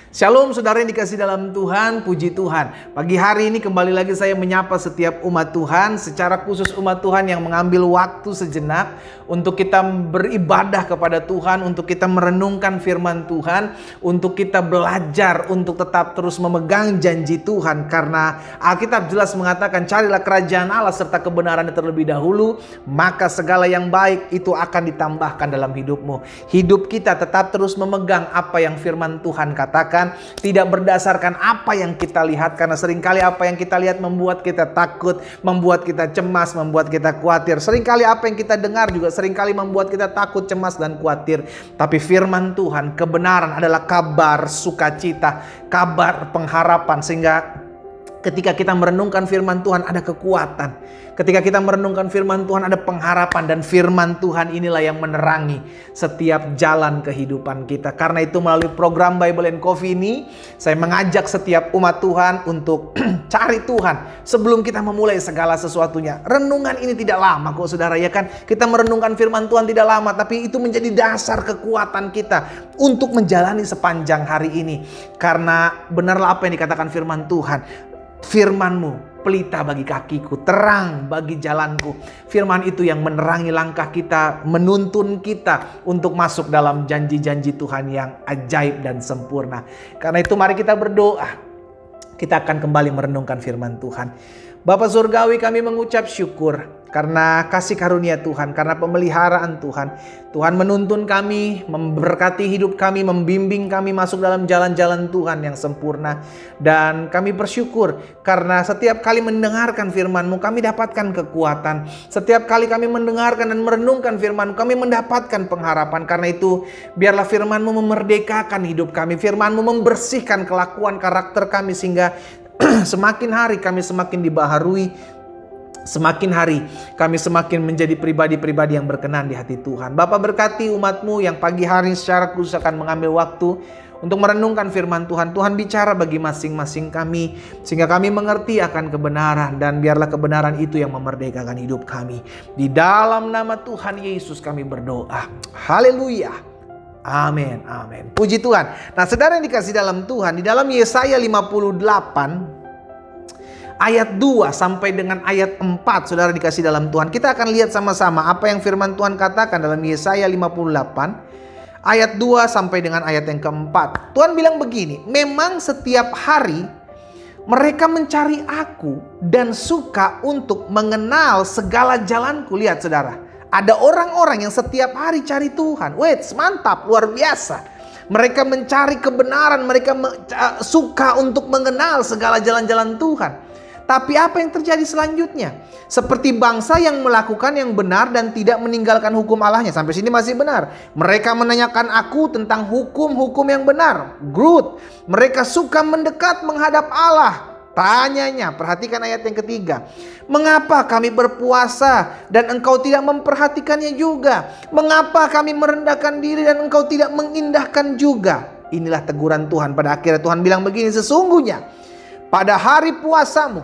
Shalom saudara yang dikasih dalam Tuhan, puji Tuhan. Pagi hari ini kembali lagi saya menyapa setiap umat Tuhan, secara khusus umat Tuhan yang mengambil waktu sejenak untuk kita beribadah kepada Tuhan, untuk kita merenungkan firman Tuhan, untuk kita belajar untuk tetap terus memegang janji Tuhan. Karena Alkitab jelas mengatakan, carilah kerajaan Allah serta kebenarannya terlebih dahulu, maka segala yang baik itu akan ditambahkan dalam hidupmu. Hidup kita tetap terus memegang apa yang firman Tuhan katakan, tidak berdasarkan apa yang kita lihat, karena seringkali apa yang kita lihat membuat kita takut, membuat kita cemas, membuat kita khawatir. Seringkali apa yang kita dengar juga seringkali membuat kita takut, cemas, dan khawatir. Tapi firman Tuhan, kebenaran adalah kabar sukacita, kabar pengharapan, sehingga ketika kita merenungkan firman Tuhan ada kekuatan. Ketika kita merenungkan firman Tuhan ada pengharapan, dan firman Tuhan inilah yang menerangi setiap jalan kehidupan kita. Karena itu melalui program Bible and Coffee ini, saya mengajak setiap umat Tuhan untuk cari Tuhan sebelum kita memulai segala sesuatunya. Renungan ini tidak lama kok saudara, ya kan? Kita merenungkan firman Tuhan tidak lama, tapi itu menjadi dasar kekuatan kita untuk menjalani sepanjang hari ini. Karena benarlah apa yang dikatakan firman Tuhan. Firman-Mu pelita bagi kakiku, terang bagi jalanku. Firman itu yang menerangi langkah kita, menuntun kita untuk masuk dalam janji-janji Tuhan yang ajaib dan sempurna. Karena itu mari kita berdoa. Kita akan kembali merenungkan firman Tuhan. Bapa Surgawi, kami mengucap syukur karena kasih karunia Tuhan, karena pemeliharaan Tuhan. Tuhan menuntun kami, memberkati hidup kami, membimbing kami masuk dalam jalan-jalan Tuhan yang sempurna. Dan kami bersyukur karena setiap kali mendengarkan firman-Mu kami dapatkan kekuatan. Setiap kali kami mendengarkan dan merenungkan firman-Mu kami mendapatkan pengharapan. Karena itu biarlah firman-Mu memerdekakan hidup kami. Firman-Mu membersihkan kelakuan karakter kami, sehingga semakin hari kami semakin dibaharui, semakin hari kami semakin menjadi pribadi-pribadi yang berkenan di hati Tuhan. Bapa, berkati umat-Mu yang pagi hari secara khusus akan mengambil waktu untuk merenungkan firman Tuhan. Tuhan bicara bagi masing-masing kami, sehingga kami mengerti akan kebenaran, dan biarlah kebenaran itu yang memerdekakan hidup kami. Di dalam nama Tuhan Yesus kami berdoa. Haleluya. Amin, amin. Puji Tuhan. Nah, saudara yang dikasih dalam Tuhan, di dalam Yesaya 58 ayat 2 sampai dengan ayat 4, saudara dikasih dalam Tuhan. Kita akan lihat sama-sama apa yang firman Tuhan katakan dalam Yesaya 58 ayat 2 sampai dengan ayat yang keempat. Tuhan bilang begini, memang setiap hari mereka mencari aku dan suka untuk mengenal segala jalanku. Lihat saudara, ada orang-orang yang setiap hari cari Tuhan. Wait, mantap, luar biasa. Mereka mencari kebenaran, mereka suka untuk mengenal segala jalan-jalan Tuhan. Tapi apa yang terjadi selanjutnya? Seperti bangsa yang melakukan yang benar dan tidak meninggalkan hukum Allahnya. Sampai sini masih benar. Mereka menanyakan aku tentang hukum-hukum yang benar. Good. Mereka suka mendekat menghadap Allah. Tanyanya, perhatikan ayat yang ketiga. Mengapa kami berpuasa dan engkau tidak memperhatikannya juga? Mengapa kami merendahkan diri dan engkau tidak mengindahkan juga? Inilah teguran Tuhan. Pada akhirnya Tuhan bilang begini, sesungguhnya pada hari puasamu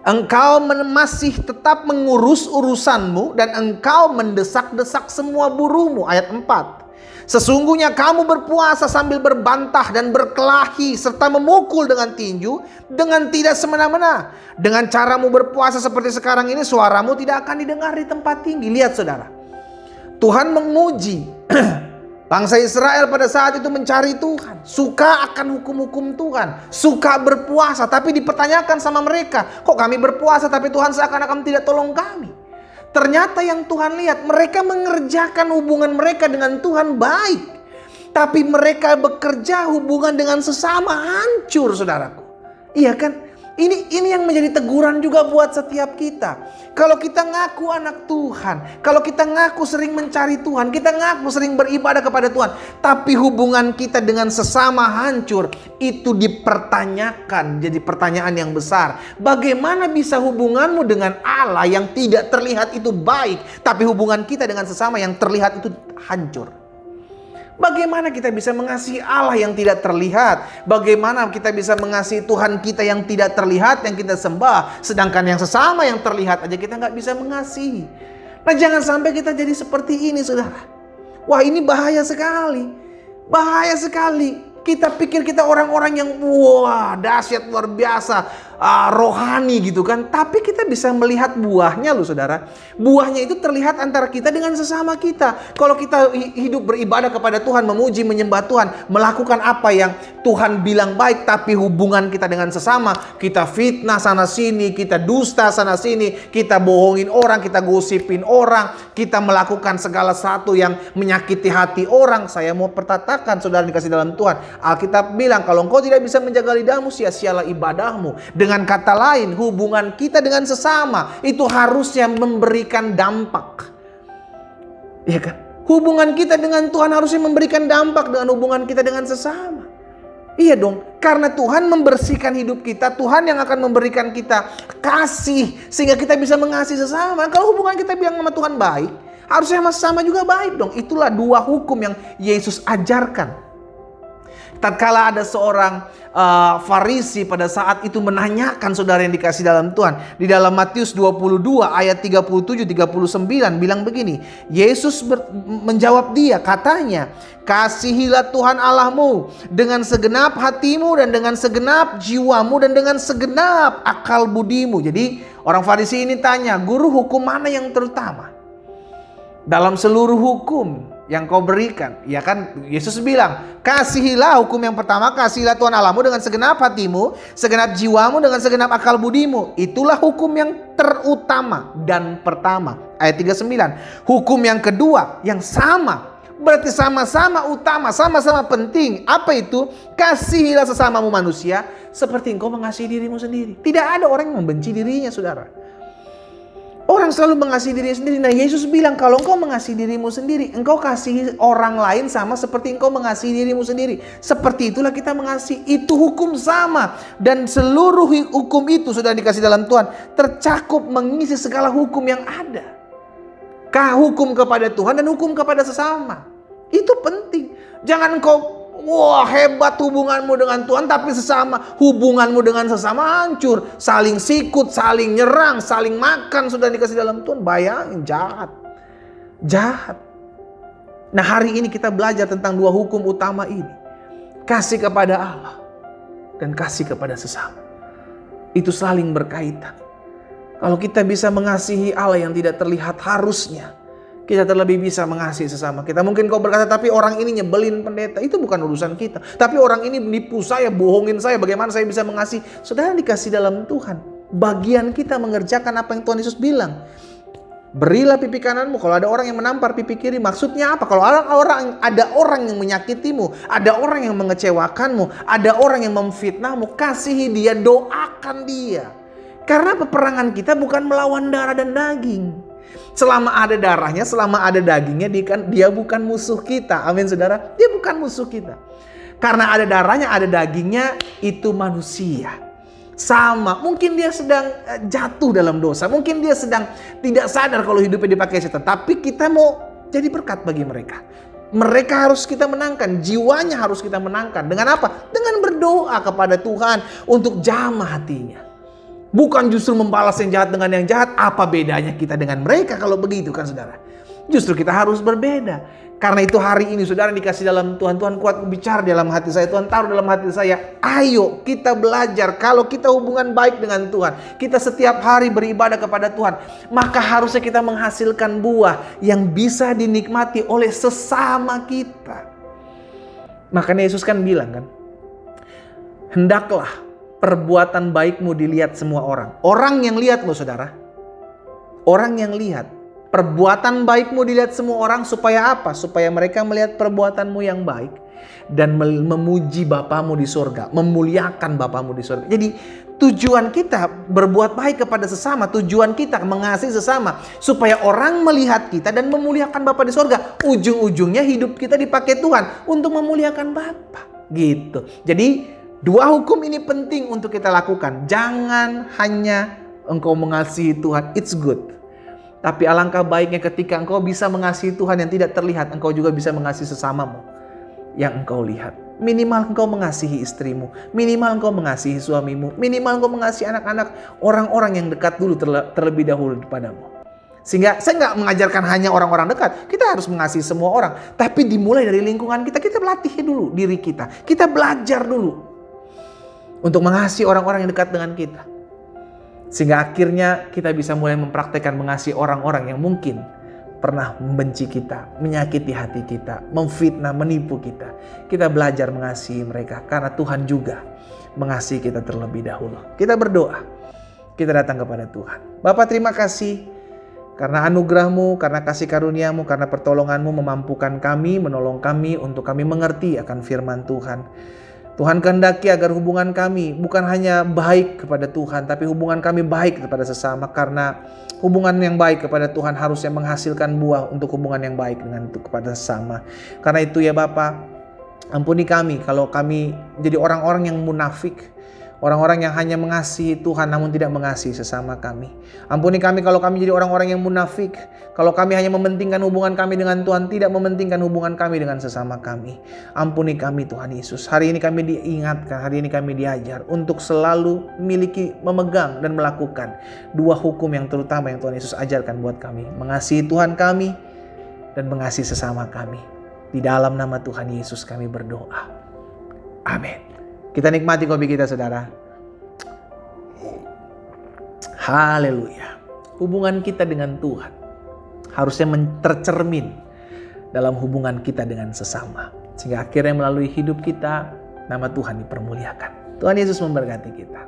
engkau masih tetap mengurus urusanmu dan engkau mendesak-desak semua burumu. Ayat 4. Sesungguhnya kamu berpuasa sambil berbantah dan berkelahi serta memukul dengan tinju dengan tidak semena-mena. Dengan caramu berpuasa seperti sekarang ini, suaramu tidak akan didengar di tempat tinggi. Lihat saudara, Tuhan menguji bangsa Israel pada saat itu mencari Tuhan, suka akan hukum-hukum Tuhan, suka berpuasa, tapi dipertanyakan sama mereka, kok kami berpuasa tapi Tuhan seakan-akan tidak tolong kami. Ternyata yang Tuhan lihat, mereka mengerjakan hubungan mereka dengan Tuhan baik, tapi mereka bekerja hubungan dengan sesama hancur, saudaraku. Iya kan? Ini yang menjadi teguran juga buat setiap kita. Kalau kita ngaku anak Tuhan, kalau kita ngaku sering mencari Tuhan, kita ngaku sering beribadah kepada Tuhan, tapi hubungan kita dengan sesama hancur, itu dipertanyakan, jadi pertanyaan yang besar. Bagaimana bisa hubunganmu dengan Allah yang tidak terlihat itu baik, tapi hubungan kita dengan sesama yang terlihat itu hancur? Bagaimana kita bisa mengasihi Allah yang tidak terlihat? Bagaimana kita bisa mengasihi Tuhan kita yang tidak terlihat, yang kita sembah, sedangkan yang sesama yang terlihat aja kita nggak bisa mengasihi? Nah, jangan sampai kita jadi seperti ini, saudara. Wah, ini bahaya sekali. Bahaya sekali. Kita pikir kita orang-orang yang wah dahsyat luar biasa, rohani gitu kan. Tapi kita bisa melihat buahnya loh saudara. Buahnya itu terlihat antara kita dengan sesama kita. Kalau kita hidup beribadah kepada Tuhan, memuji, menyembah Tuhan, melakukan apa yang Tuhan bilang baik, tapi hubungan kita dengan sesama, kita fitnah sana sini, kita dusta sana sini, kita bohongin orang, kita gosipin orang, kita melakukan segala sesuatu yang menyakiti hati orang. Saya mau perkatakan saudara dikasih dalam Tuhan, Alkitab bilang kalau engkau tidak bisa menjaga lidahmu, sia-sialah ibadahmu. Dengan kata lain, hubungan kita dengan sesama itu harusnya memberikan dampak. Iya kan? Hubungan kita dengan Tuhan harusnya memberikan dampak dengan hubungan kita dengan sesama. Iya dong, karena Tuhan membersihkan hidup kita, Tuhan yang akan memberikan kita kasih sehingga kita bisa mengasihi sesama. Kalau hubungan kita bilang sama Tuhan baik, harusnya sama sesama juga baik dong. Itulah dua hukum yang Yesus ajarkan. Tatkala ada seorang Farisi pada saat itu menanyakan saudara yang dikasih dalam Tuhan. Di dalam Matius 22 ayat 37-39 bilang begini. Yesus menjawab dia, katanya, kasihilah Tuhan Allahmu dengan segenap hatimu dan dengan segenap jiwamu dan dengan segenap akal budimu. Jadi orang Farisi ini tanya, guru hukum mana yang terutama dalam seluruh hukum yang kau berikan? Ya kan, Yesus bilang, kasihilah hukum yang pertama, kasihilah Tuhan Allahmu dengan segenap hatimu, segenap jiwamu, dengan segenap akal budimu. Itulah hukum yang terutama dan pertama. Ayat 39. Hukum yang kedua yang sama, berarti sama-sama utama, sama-sama penting. Apa itu? Kasihilah sesamamu manusia seperti engkau mengasihi dirimu sendiri. Tidak ada orang yang membenci dirinya, saudara. Orang selalu mengasihi dirinya sendiri. Nah, Yesus bilang kalau engkau mengasihi dirimu sendiri, engkau kasih orang lain sama seperti engkau mengasihi dirimu sendiri. Seperti itulah kita mengasihi. Itu hukum sama. Dan seluruh hukum itu sudah dikasih dalam Tuhan, tercakup mengisi segala hukum yang ada. Hukum kepada Tuhan dan hukum kepada sesama. Itu penting. Jangan engkau wah hebat hubunganmu dengan Tuhan, tapi sesama hubunganmu dengan sesama hancur, saling sikut, saling nyerang, saling makan sudah dikasih dalam Tuhan. Bayangin, jahat. Nah, hari ini kita belajar tentang dua hukum utama ini, kasih kepada Allah dan kasih kepada sesama. Itu saling berkaitan. Kalau kita bisa mengasihi Allah yang tidak terlihat, harusnya kita terlebih bisa mengasihi sesama kita. Mungkin kau berkata, tapi orang ini nyebelin pendeta. Itu bukan urusan kita. Tapi orang ini nipu saya, bohongin saya. Bagaimana saya bisa mengasihi? Saudara dikasih dalam Tuhan, bagian kita mengerjakan apa yang Tuhan Yesus bilang. Berilah pipi kananmu kalau ada orang yang menampar pipi kiri. Maksudnya apa? Kalau ada orang yang menyakitimu, ada orang yang mengecewakanmu, ada orang yang memfitnahmu, kasihi dia, doakan dia. Karena peperangan kita bukan melawan darah dan daging. Selama ada darahnya, selama ada dagingnya, dia bukan musuh kita. Amin saudara. Dia bukan musuh kita. Karena ada darahnya, ada dagingnya, itu manusia. Sama, mungkin dia sedang jatuh dalam dosa. Mungkin dia sedang tidak sadar kalau hidupnya dipakai setan. Tapi kita mau jadi berkat bagi mereka. Mereka harus kita menangkan. Jiwanya harus kita menangkan. Dengan apa? Dengan berdoa kepada Tuhan untuk jamah hatinya. Bukan justru membalas yang jahat dengan yang jahat. Apa bedanya kita dengan mereka kalau begitu kan saudara? Justru kita harus berbeda. Karena itu hari ini saudara dikasih dalam Tuhan. Tuhan kuat bicara dalam hati saya. Tuhan taruh dalam hati saya. Ayo kita belajar. Kalau kita hubungan baik dengan Tuhan, kita setiap hari beribadah kepada Tuhan, maka harusnya kita menghasilkan buah yang bisa dinikmati oleh sesama kita. Makanya Yesus kan bilang kan, hendaklah perbuatan baikmu dilihat semua orang. Orang yang lihat loh saudara. Orang yang lihat. Perbuatan baikmu dilihat semua orang supaya apa? Supaya mereka melihat perbuatanmu yang baik. Dan memuji Bapamu di surga. Memuliakan Bapamu di surga. Jadi tujuan kita berbuat baik kepada sesama. Tujuan kita mengasihi sesama. Supaya orang melihat kita dan memuliakan Bapa di surga. Ujung-ujungnya hidup kita dipakai Tuhan untuk memuliakan Bapa. Gitu. Jadi dua hukum ini penting untuk kita lakukan. Jangan hanya engkau mengasihi Tuhan, it's good. Tapi alangkah baiknya ketika engkau bisa mengasihi Tuhan yang tidak terlihat, engkau juga bisa mengasihi sesamamu yang engkau lihat. Minimal engkau mengasihi istrimu, minimal engkau mengasihi suamimu, minimal engkau mengasihi anak-anak, orang-orang yang dekat dulu terlebih dahulu kepadamu. Sehingga saya nggak mengajarkan hanya orang-orang dekat. Kita harus mengasihi semua orang. Tapi dimulai dari lingkungan kita. Kita berlatih dulu diri kita. Kita belajar dulu untuk mengasihi orang-orang yang dekat dengan kita. Sehingga akhirnya kita bisa mulai mempraktekkan mengasihi orang-orang yang mungkin pernah membenci kita, menyakiti hati kita, memfitnah, menipu kita. Kita belajar mengasihi mereka karena Tuhan juga mengasihi kita terlebih dahulu. Kita berdoa. Kita datang kepada Tuhan. Bapa, terima kasih karena anugerah-Mu, karena kasih karunia-Mu, karena pertolongan-Mu memampukan kami, menolong kami untuk kami mengerti akan firman Tuhan. Tuhan kehendaki agar hubungan kami bukan hanya baik kepada Tuhan, tapi hubungan kami baik kepada sesama, karena hubungan yang baik kepada Tuhan harusnya menghasilkan buah untuk hubungan yang baik kepada sesama. Karena itu ya Bapa, ampuni kami kalau kami jadi orang-orang yang munafik, orang-orang yang hanya mengasihi Tuhan namun tidak mengasihi sesama kami. Ampuni kami kalau kami jadi orang-orang yang munafik, kalau kami hanya mementingkan hubungan kami dengan Tuhan, tidak mementingkan hubungan kami dengan sesama kami. Ampuni kami Tuhan Yesus. Hari ini kami diingatkan, hari ini kami diajar untuk selalu memegang dan melakukan dua hukum yang terutama yang Tuhan Yesus ajarkan buat kami. Mengasihi Tuhan kami dan mengasihi sesama kami. Di dalam nama Tuhan Yesus kami berdoa. Amin. Kita nikmati kopi kita, saudara. Haleluya. Hubungan kita dengan Tuhan harusnya tercermin dalam hubungan kita dengan sesama. Sehingga akhirnya melalui hidup kita, nama Tuhan dipermuliakan. Tuhan Yesus memberkati kita.